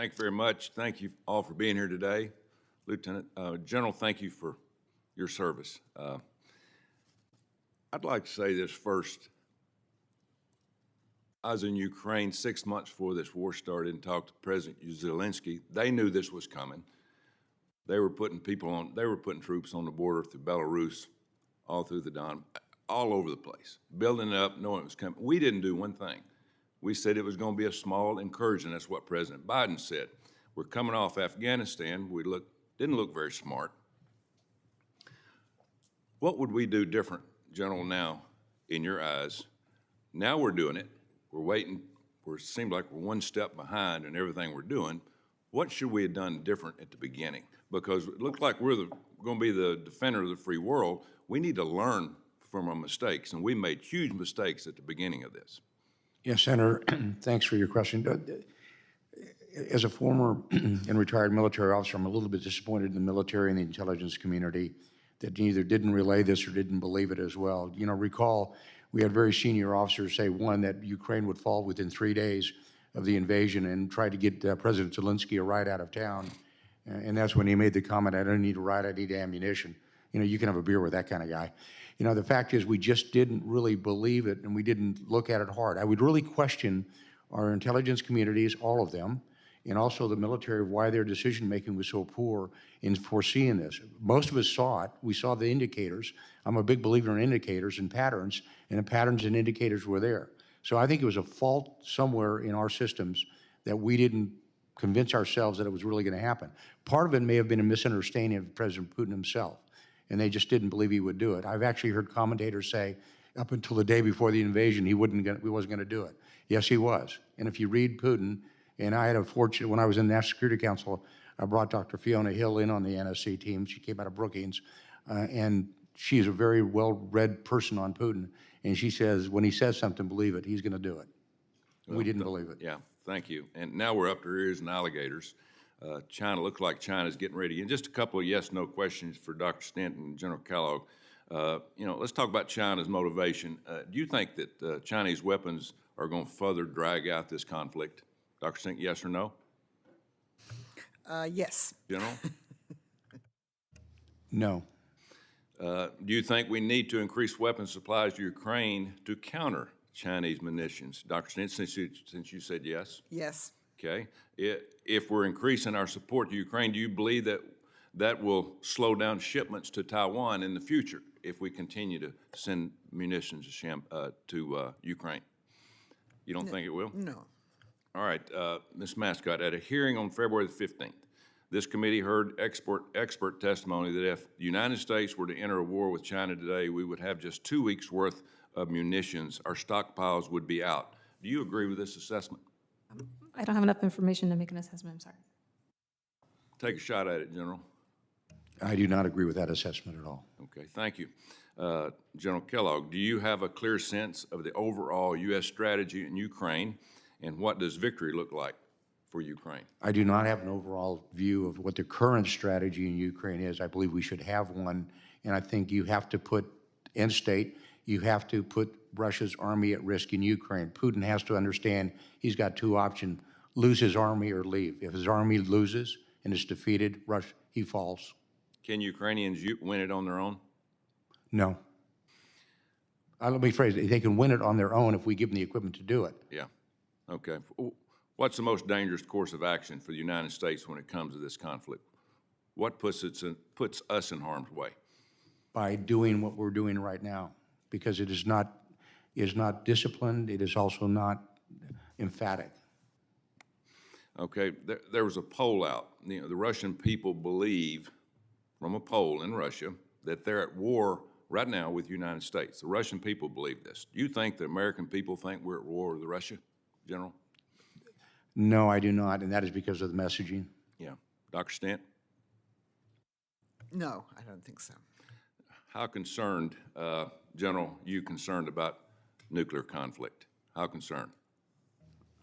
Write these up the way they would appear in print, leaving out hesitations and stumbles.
Thank you very much. Thank you all for being here today. Lieutenant General, thank you for your service. I'd like to say this first. I was in Ukraine 6 months before this war started and talked to President Zelensky. They knew this was coming. They were putting troops on the border through Belarus, all through the Don, all over the place, building it up, knowing it was coming. We didn't do one thing. We said it was going to be a small incursion. That's what President Biden said. We're coming off Afghanistan. We didn't look very smart. What would we do different, General, now, in your eyes? Now we're doing it. We're waiting. It seems like we're one step behind in everything we're doing. What should we have done different at the beginning? Because it looks like we're going to be the defender of the free world. We need to learn from our mistakes, and we made huge mistakes at the beginning of this. Yes, Senator, thanks for your question. As a former and retired military officer, I'm a little bit disappointed in the military and the intelligence community that either didn't relay this or didn't believe it as well. You know, recall, we had very senior officers say, one, that Ukraine would fall within 3 days of the invasion and tried to get President Zelensky a ride out of town. And that's when he made the comment, I don't need a ride, I need ammunition. You know, you can have a beer with that kind of guy. You know, the fact is we just didn't really believe it and we didn't look at it hard. I would really question our intelligence communities, all of them, and also the military, why their decision-making was so poor in foreseeing this. Most of us saw it. We saw the indicators. I'm a big believer in indicators and patterns, and the patterns and indicators were there. So I think it was a fault somewhere in our systems that we didn't convince ourselves that it was really going to happen. Part of it may have been a misunderstanding of President Putin himself, and they just didn't believe he would do it. I've actually heard commentators say, up until the day before the invasion, he wasn't going to do it. Yes, he was. And if you read Putin, and I had a fortune, when I was in the National Security Council, I brought Dr. Fiona Hill in on the NSC team. She came out of Brookings, and she's a very well-read person on Putin. And she says, when he says something, believe it. He's going to do it. We didn't believe it. Yeah, thank you. And now we're up to our ears and alligators. China, looks like China's getting ready. And just a couple of yes/no questions for Dr. Stanton and General Kellogg. You know, let's talk about China's motivation. Do you think that Chinese weapons are going to further drag out this conflict? Dr. Stanton, yes or no? Yes. General? No. Do you think we need to increase weapons supplies to Ukraine to counter Chinese munitions? Dr. Stanton, since you said yes? Yes. Okay. If we're increasing our support to Ukraine, do you believe that that will slow down shipments to Taiwan in the future if we continue to send munitions to Ukraine? You don't think it will? No. All right, Ms. Mascott, at a hearing on February the 15th, this committee heard expert testimony that if the United States were to enter a war with China today, we would have just 2 weeks' worth of munitions. Our stockpiles would be out. Do you agree with this assessment? I don't have enough information to make an assessment, I'm sorry. Take a shot at it, General. I do not agree with that assessment at all. Okay, thank you. General Kellogg, do you have a clear sense of the overall U.S. strategy in Ukraine, and what does victory look like for Ukraine? I do not have an overall view of what the current strategy in Ukraine is. I believe we should have one, and I think you have to put, end state, you have to put Russia's army at risk in Ukraine. Putin has to understand he's got two options, lose his army or leave. If his army loses and is defeated, he falls. Can Ukrainians win it on their own? No. Let me phrase it. They can win it on their own if we give them the equipment to do it. Yeah. Okay. What's the most dangerous course of action for the United States when it comes to this conflict? What puts us in harm's way? By doing what we're doing right now, because it is not disciplined. It is also not emphatic. Okay. There was a poll out. You know, the Russian people believe, from a poll in Russia, that they're at war right now with the United States. The Russian people believe this. Do you think the American people think we're at war with Russia, General? No, I do not, and that is because of the messaging. Yeah. Dr. Stent? No, I don't think so. How concerned, General, you concerned about nuclear conflict? How concerned?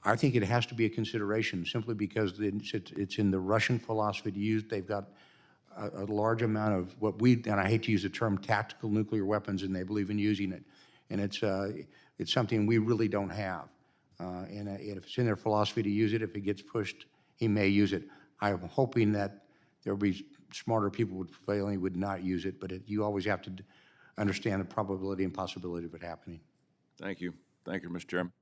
I think it has to be a consideration simply because it's in the Russian philosophy to use. They've got a large amount of what and I hate to use the term tactical nuclear weapons, and they believe in using it. And it's something we really don't have. And if it's in their philosophy to use it, if it gets pushed he may use it. I'm hoping that there'll be smarter people would prevail and he would not use it, but you always have to understand the probability and possibility of it happening. Thank you. Thank you, Mr. Chairman.